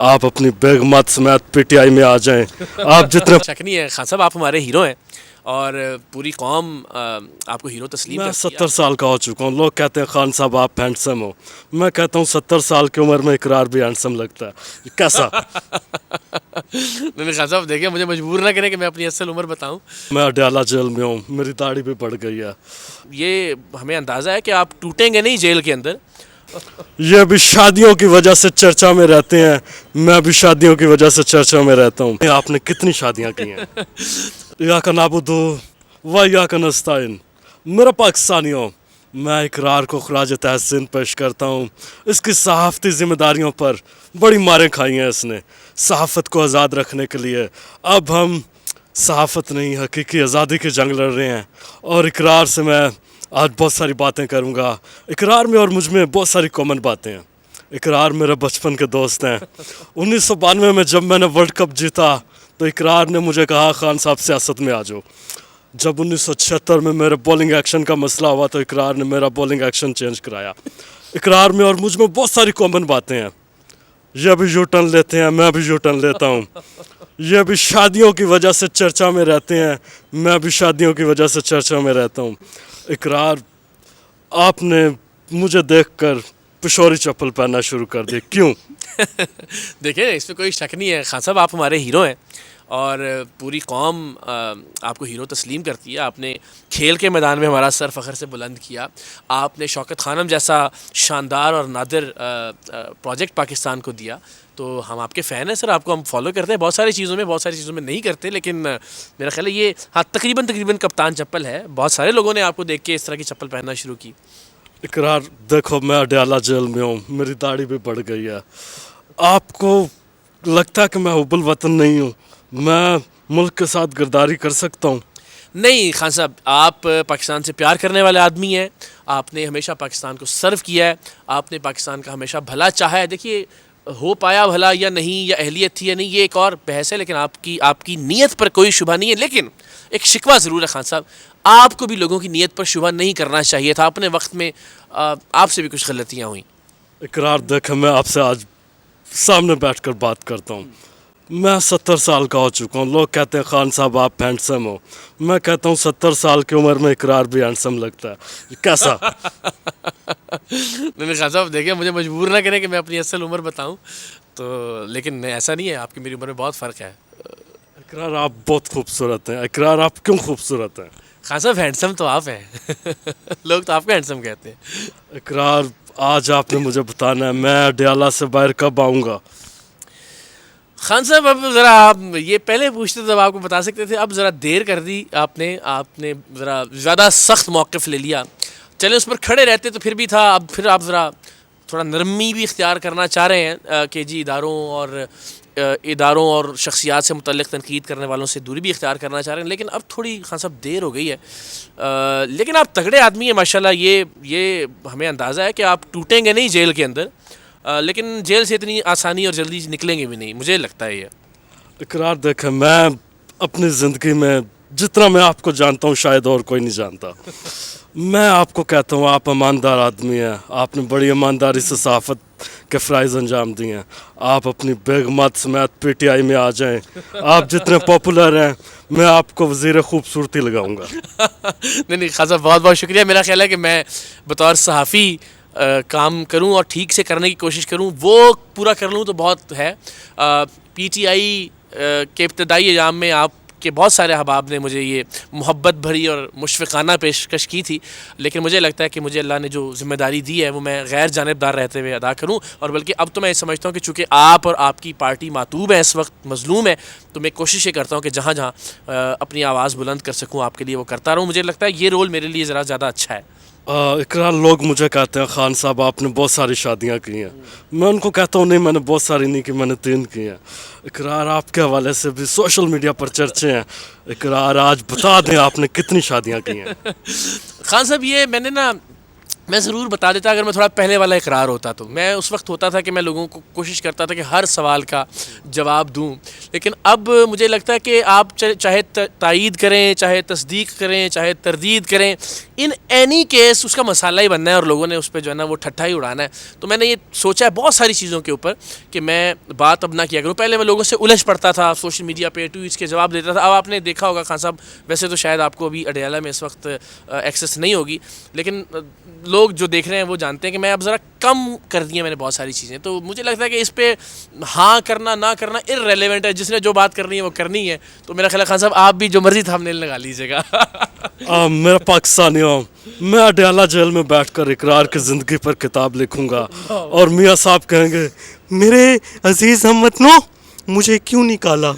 आप अपनी बेगमत समेत पीटीआई में आ जाएं। आप जितने शक नहीं है खान साहब, आप हमारे हीरो हैं और पूरी कौम आपको हीरो तस्लीम मैं करती है। 70 साल का हो चुका हूँ। लोग कहते हैं खान साहब आप हैंडसम हो। मैं कहता हूँ 70 साल की उम्र में इकरार भी हैंडसम लगता है। कैसा? नहीं खान साहब, देखिए मुझे मजबूर ना करें कि मैं अपनी असल उम्र बताऊं। मैं अडयाला जेल में हूँ, मेरी दाढ़ी भी बढ़ गई है। ये हमें अंदाज़ा है कि आप टूटेंगे नहीं जेल के अंदर। ये भी शादियों की वजह से चर्चा में रहते हैं, मैं भी शादियों की वजह से चर्चा में रहता हूँ। आपने कितनी शादियाँ की हैं? या का नाबुदो व या का नस्ताइन। मेरा पाकिस्तानियों, मैं इकरार को खराज तहसीन पेश करता हूँ। इसकी सहाफ़ती ज़िम्मेदारियों पर बड़ी मारें खाई हैं इसने, सहाफ़त को आज़ाद रखने के लिए। अब हम सहाफ़त नहीं हकीकी आज़ादी की जंग लड़ रहे हैं और इकरार से मैं आज बहुत सारी बातें करूँगा। इकरार में और मुझ में बहुत सारी कॉमन बातें हैं। इकरार मेरे बचपन के दोस्त हैं। 1992 में जब मैंने वर्ल्ड कप जीता तो इकरार ने मुझे कहा खान साहब सियासत में आ जाओ। जब 1976 में मेरे बॉलिंग एक्शन का मसला हुआ तो इकरार ने मेरा बॉलिंग एक्शन चेंज कराया। इकरार में और मुझ में बहुत सारी कॉमन बातें हैं। ये भी यू टर्न लेते हैं, मैं भी यू टर्न लेता हूँ। ये भी शादियों की वजह से चर्चा में रहते हैं, मैं भी शादियों की वजह से चर्चा में रहता हूँ। इकरार, आपने मुझे देखकर पिशोरी चप्पल पहनना शुरू कर दिया, क्यों? देखिए इसमें कोई शक नहीं है खान साहब, आप हमारे हीरो हैं और पूरी कौम आपको हीरो तस्लीम करती है। आपने खेल के मैदान में हमारा सर फ़ख्र से बुलंद किया। आपने शौकत खानम जैसा शानदार और नादिर प्रोजेक्ट पाकिस्तान को दिया, तो हम आपके फ़ैन हैं सर। आपको हम फॉलो करते हैं बहुत सारी चीज़ों में नहीं करते, लेकिन मेरा ख्याल है ये हाँ तकरीबन कप्तान चप्पल है। बहुत सारे लोगों ने आपको देख के इस तरह की चप्पल पहनना शुरू की। इकरार, देखो मैं अडयाला जेल में हूँ, मेरी दाढ़ी भी बढ़ गई है। आपको लगता है कि मैं हुब्बुल वतन नहीं हूँ, मैं मुल्क के साथ गद्दारी कर सकता हूँ? नहीं खान साहब, आप पाकिस्तान से प्यार करने वाले आदमी हैं। आपने हमेशा पाकिस्तान को सर्व किया है, आपने पाकिस्तान का हमेशा भला चाहा है। देखिए हो पाया भला या नहीं, या अहलियत थी या नहीं, ये एक और बहस है, लेकिन आपकी नीयत पर कोई शुबा नहीं है। लेकिन एक शिकवा ज़रूर है खान साहब, आपको भी लोगों की नीयत पर शुबा नहीं करना चाहिए था। अपने वक्त में आपसे भी कुछ गलतियाँ हुई। इकरार, देखें मैं आपसे आज सामने बैठकर बात करता हूँ। मैं 70 साल का हो चुका हूँ। लोग कहते हैं खान साहब आप हैंडसम हो। मैं कहता हूँ 70 साल की उम्र में इकरार भी हैंडसम लगता है। कैसा? नहीं खान साहब, देखिए मुझे मजबूर ना करें कि मैं अपनी असल उम्र बताऊं, तो लेकिन ऐसा नहीं है, आपकी मेरी उम्र में बहुत फ़र्क है। इकरार, आप बहुत खूबसूरत हैं। इकरार, आप क्यों खूबसूरत हैं? खान साहब हैंडसम तो आप हैं। लोग तो आपको हैंडसम कहते हैं। इकरार, आज आपने मुझे बताना है मैं अडयाला से बाहर कब आऊँगा। खान साहब अब ज़रा आप ये पहले पूछते तब आपको बता सकते थे, अब ज़रा देर कर दी आपने ज़रा ज़्यादा सख्त मौक़िफ़ ले लिया। चले उस पर खड़े रहते तो फिर भी था, अब फिर आप ज़रा थोड़ा नरमी भी इख्तियार करना चाह रहे हैं कि जी इदारों और शख्सियात से मुतल्लिक़ तनकीद करने वालों से दूरी भी इख्तियार करना चाह रहे हैं। लेकिन अब थोड़ी खान साहब देर हो गई है। लेकिन आप तगड़े आदमी हैं माशाल्लाह, ये हमें अंदाज़ा है कि आप टूटेंगे नहीं जेल के अंदर। लेकिन जेल से इतनी आसानी और जल्दी निकलेंगे भी नहीं, मुझे लगता है ये। इकरार, देखें मैं अपनी ज़िंदगी में जितना मैं आपको जानता हूँ शायद और कोई नहीं जानता। मैं आपको कहता हूँ आप ईमानदार आदमी हैं। आपने बड़ी ईमानदारी से सहाफ़त के फ़राइज़ अंजाम दिए हैं। आप अपनी बेगमत समेत पीटीआई में आ जाएं। आप जितने पॉपुलर हैं मैं आपको वज़ीर खूबसूरती लगाऊंगा। नहीं खान साहब, बहुत बहुत शुक्रिया। मेरा ख्याल है कि मैं बतौर सहाफ़ी काम करूं और ठीक से करने की कोशिश करूं, वो पूरा कर लूं तो बहुत है। पीटीआई के इब्तदाई एग्ज़ाम में आपके बहुत सारे अहबाब ने मुझे ये मोहब्बत भरी और मुशफ़िक़ाना पेशकश की थी, लेकिन मुझे लगता है कि मुझे अल्लाह ने जो ज़िम्मेदारी दी है वो मैं गैर जानिबदार रहते हुए अदा करूं। और बल्कि अब तो मैं समझता हूं कि चूँकि आप और आपकी पार्टी मातूब है, इस वक्त मज़लूम है, तो मैं कोशिश ये करता हूं कि जहाँ जहाँ अपनी आवाज़ बुलंद कर सकूँ आपके लिए वो करता रहूँ। मुझे लगता है ये रोल मेरे लिए ज़रा ज़्यादा अच्छा है। इकरार, लोग मुझे कहते हैं खान साहब आपने बहुत सारी शादियां की हैं। मैं उनको कहता हूँ नहीं, मैंने बहुत सारी नहीं की, मैंने 3 की हैं। इकरार, आपके हवाले से भी सोशल मीडिया पर चर्चे हैं। इकरार, आज बता दें आपने कितनी शादियां की हैं? खान साहब, ये मैंने ना میں ضرور بتا دیتا اگر میں تھوڑا پہلے والا اقرار ہوتا تو. میں اس وقت ہوتا تھا کہ میں لوگوں کو کوشش کرتا تھا کہ ہر سوال کا جواب دوں, لیکن اب مجھے لگتا ہے کہ آپ چاہے تائید کریں, چاہے تصدیق کریں, چاہے تردید کریں, ان اینی کیس اس کا مسئلہ ہی بننا ہے اور لوگوں نے اس پہ جو ہے نا وہ ٹھٹھا ہی اڑانا ہے. تو میں نے یہ سوچا ہے بہت ساری چیزوں کے اوپر کہ میں بات اب نہ کیا کروں. پہلے میں لوگوں سے الجھ پڑتا تھا, سوشل میڈیا پہ ٹویٹس کے جواب دیتا تھا. اب آپ نے دیکھا ہوگا خان صاحب, ویسے تو شاید آپ کو ابھی اڈیالہ میں اس وقت ایکسیس نہیں ہوگی, لیکن لوگ جو دیکھ رہے ہیں وہ جانتے ہیں کہ میں اب ذرا کم کر دی ہیں میں نے بہت ساری چیزیں. تو مجھے لگتا ہے کہ اس پہ ہاں کرنا نہ کرنا ارریلیونٹ ہے, جس نے جو بات کرنی ہے وہ کرنی ہے. تو میرا خیال ہے خان صاحب آپ بھی جو مرضی تھامنیل لگا لیجیے گا. میرا پاکستانی ہوں, میں اڈیالہ جیل میں بیٹھ کر اقرار کی زندگی پر کتاب لکھوں گا اور میاں صاحب کہیں گے میرے عزیز ہم وطنوں مجھے کیوں نکالا.